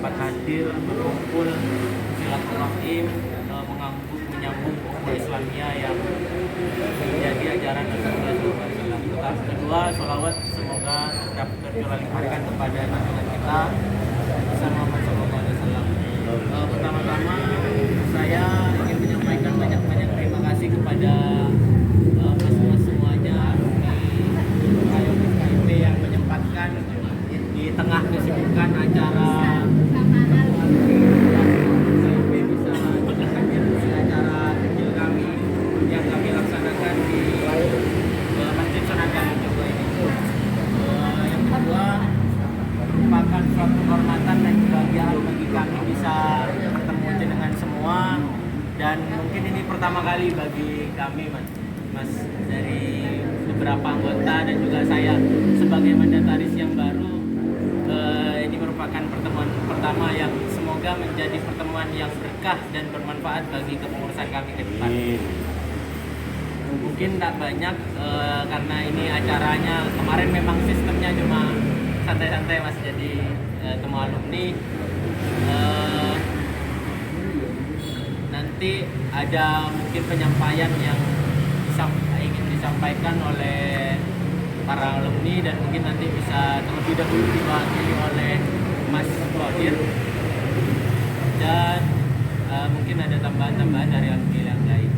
dapat hadir berkumpul silaturahim menyambung ukhuwah Islamiyah yang menjadi ajaran Rasulullah SAW. Kedua, sholawat semoga tetap tercurahkan kepada junjungan kita Muhammad SAW. Pertama-tama saya ingin menyampaikan banyak-banyak terima kasih kepada mas-mas semuanya alumni FKIP yang menyempatkan di tengah kesibukan acara suatu kehormatan dan kebahagiaan bagi kami bisa bertemu dengan semua, dan mungkin ini pertama kali bagi kami mas dari beberapa anggota dan juga saya sebagai mandataris yang baru. Ini merupakan pertemuan pertama yang semoga menjadi pertemuan yang berkah dan bermanfaat bagi kepengurusan kami ke depan. Mungkin tak banyak karena ini acaranya kemarin memang sistemnya cuma santai-santai mas, jadi temu alumni. Nanti ada mungkin penyampaian yang ingin disampaikan oleh para alumni dan mungkin nanti bisa terlebih dahulu diwakili oleh Mas Qadir, dan mungkin ada tambahan-tambahan dari alumni yang lain.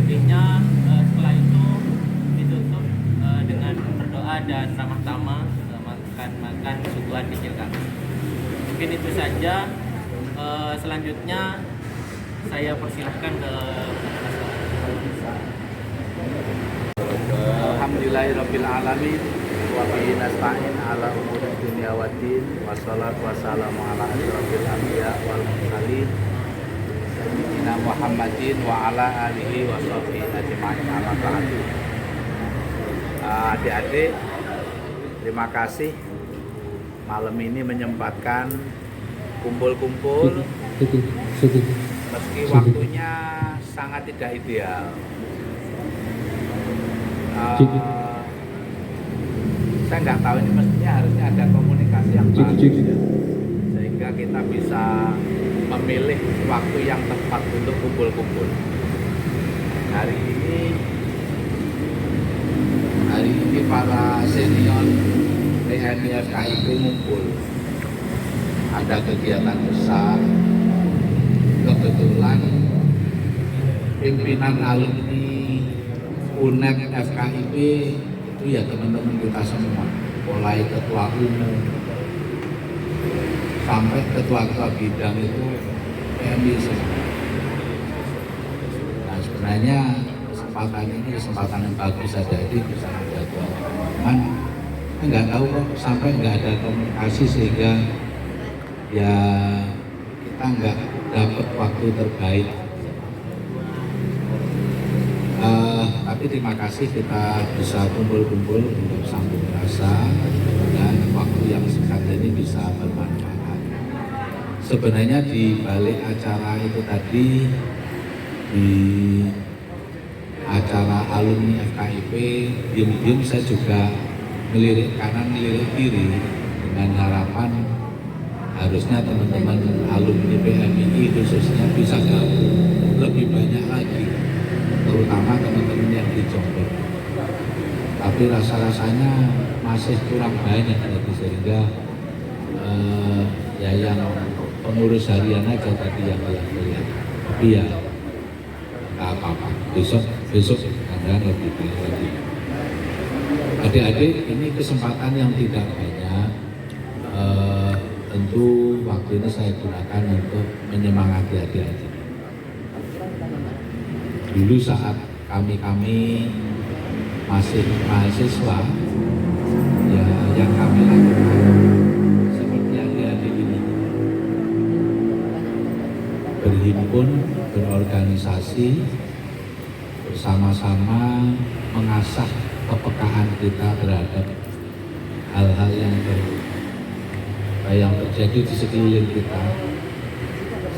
Lebihnya setelah itu ditutup dengan berdoa dan ramah tamah, makan suguhan kecil kami. Mungkin itu saja. Selanjutnya saya persilahkan ke Alhamdulillahirabbil alamin wa bihi nasta'in ala umuri dunya waddin, wassalatu wassalamu ala asyrofil anbiya wal mursalin sayyidina Muhammadin wa ala alihi wa sahbihi ajma'in. Amma ba'du. Adik-adik, terima kasih malam ini menyempatkan kumpul-kumpul meski waktunya sangat tidak ideal. Saya nggak tahu, ini mestinya harusnya ada komunikasi yang bagus ya, sehingga kita bisa memilih waktu yang tepat untuk kumpul-kumpul. Hari ini para senior TNI FKIP ngumpul, ada kegiatan besar. Kebetulan pimpinan alumni UNED FKIP itu ya teman-teman kita semua, mulai ketua umum sampai ketua-ketua bidang itu TNI semua. Nah sebenarnya kesempatan ini kesempatan yang bagus saja, jadi bisa menjaga teman. Nggak tahu kok sampai nggak ada komunikasi sehingga ya kita nggak dapat waktu terbaik. Tapi terima kasih kita bisa kumpul-kumpul untuk sambung rasa dan waktu yang singkat ini bisa bermanfaat. Sebenarnya di balik acara itu tadi, di acara alumni FKIP, diam-diam saya juga melirik kanan, melirik kiri dengan harapan harusnya teman-teman alumni PMII khususnya bisa gabung lebih banyak lagi, terutama teman-teman yang di Jombang. Tapi rasa-rasanya masih kurang banyak lagi, sehingga ya yang pengurus harian aja tadi yang lihat. Tapi ya nggak apa-apa, besok Anda lebih baik lagi. Adik-adik, ini kesempatan yang tidak banyak. Tentu waktu ini saya gunakan untuk menyemangati adik-adik. Dulu saat kami masih mahasiswa, ya yang kami lakukan seperti adik-adik ini, berhimpun, berorganisasi, bersama-sama mengasah kepekaan kita terhadap hal-hal yang terjadi di sekeliling kita,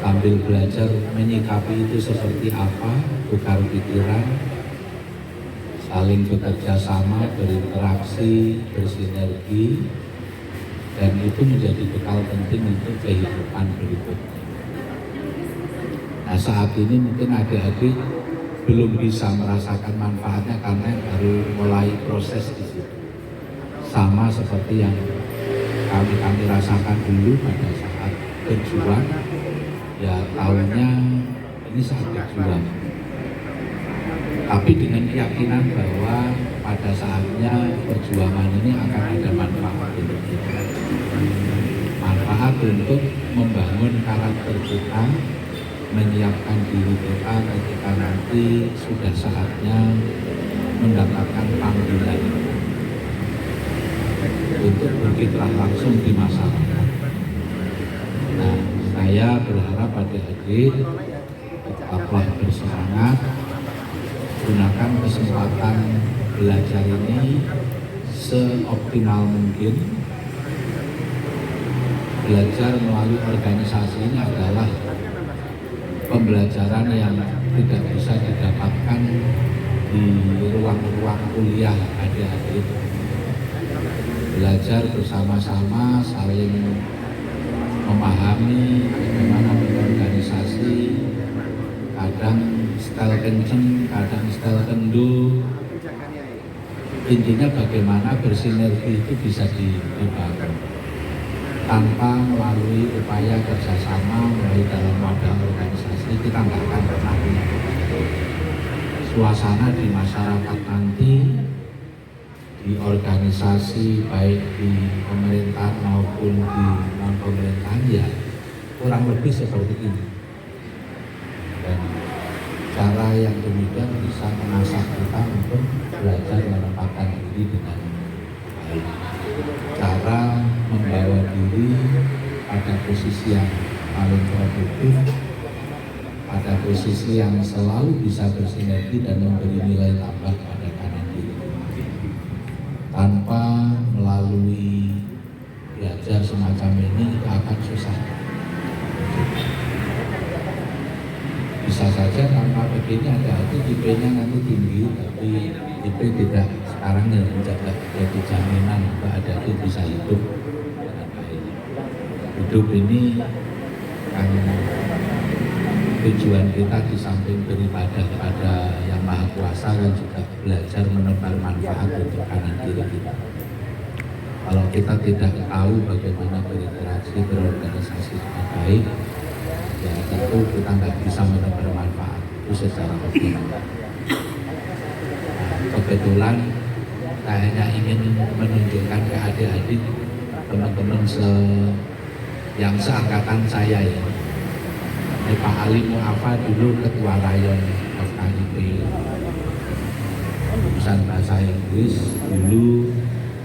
sambil belajar menyikapi itu seperti apa, tukar pikiran, saling bekerja sama, berinteraksi, bersinergi, dan itu menjadi bekal penting untuk kehidupan berikutnya. Nah, saat ini mungkin adik-adik belum bisa merasakan manfaatnya karena baru mulai proses di situ. Sama seperti yang kami rasakan dulu pada saat berjuang, ya tahunya ini saat berjuang. Tapi dengan keyakinan bahwa pada saatnya perjuangan ini akan ada manfaat untuk kita. Manfaat untuk membangun karakter kita, menyiapkan diri kita ketika nanti sudah saatnya mendapatkan panggilan untuk berkiprah langsung di masyarakat. Nah, saya berharap adik-adik tetaplah bersemangat, gunakan kesempatan belajar ini seoptimal mungkin. Belajar melalui organisasi ini adalah pembelajaran yang tidak bisa didapatkan di ruang-ruang kuliah adik-adik. Belajar bersama-sama, saling memahami bagaimana berorganisasi, kadang style kencing, kadang style kendu. Intinya bagaimana bersinergi itu bisa dibangun tanpa melalui upaya kerjasama melalui dalam wadah organisasi. Kita nggak akan pernah punya suasana di masyarakat nanti, di organisasi baik di pemerintahan maupun di non pemerintahan, ya kurang lebih seperti ini. Dan cara yang demikian bisa mengasah kita untuk belajar menempatkan diri dengan baik. Cara membawa diri pada posisi yang paling produktif, pada posisi yang selalu bisa bersinergi dan memberi nilai tambah pada kanan diri. Tanpa melalui belajar semacam ini akan susah. Bisa saja tanpa begini ada IP-nya nanti tinggi, tapi IP tidak sekarang yang menjaga jadi jaminan bahwa ada itu bisa hidup dengan baik. Hidup ini kan tujuan kita di samping beribadah kepada Yang Maha Kuasa kan juga belajar menebar manfaat untuk kanan kiri kita. Kalau kita tidak tahu bagaimana berinteraksi, berorganisasi dengan baik, ya tentu kita nggak bisa menebar manfaat itu secara optimal. Nah, kebetulan saya hanya ingin menunjukkan ke adik-adik teman-teman yang seangkatan saya ya. Pak Ali Mu'afa dulu ketua rayon FKIP jurusan bahasa Inggris, dulu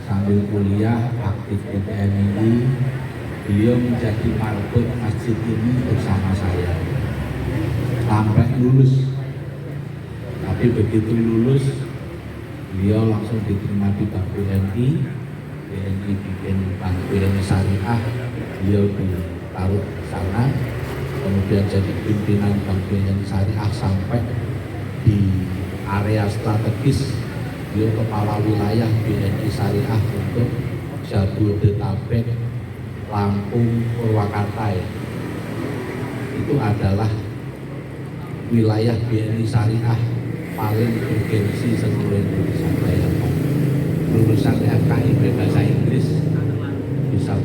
sambil kuliah aktif di PMI. Beliau menjadi marbot masjid ini bersama saya sampai lulus. Tapi begitu lulus, beliau langsung diterima di Bank BNI. BNI bikin Bank BNI Syariah, beliau ditaruh di sana. Kemudian jadi pimpinan Bank BNI Syariah sampai di area strategis. Beliau kepala wilayah BNI Syariah untuk Jabodetabek, Lampung, Purwakarta ya. Itu adalah wilayah BNI Syariah paling bergengsi seluruh Indonesia. Lulusan FKIP bahasa Inggris bisa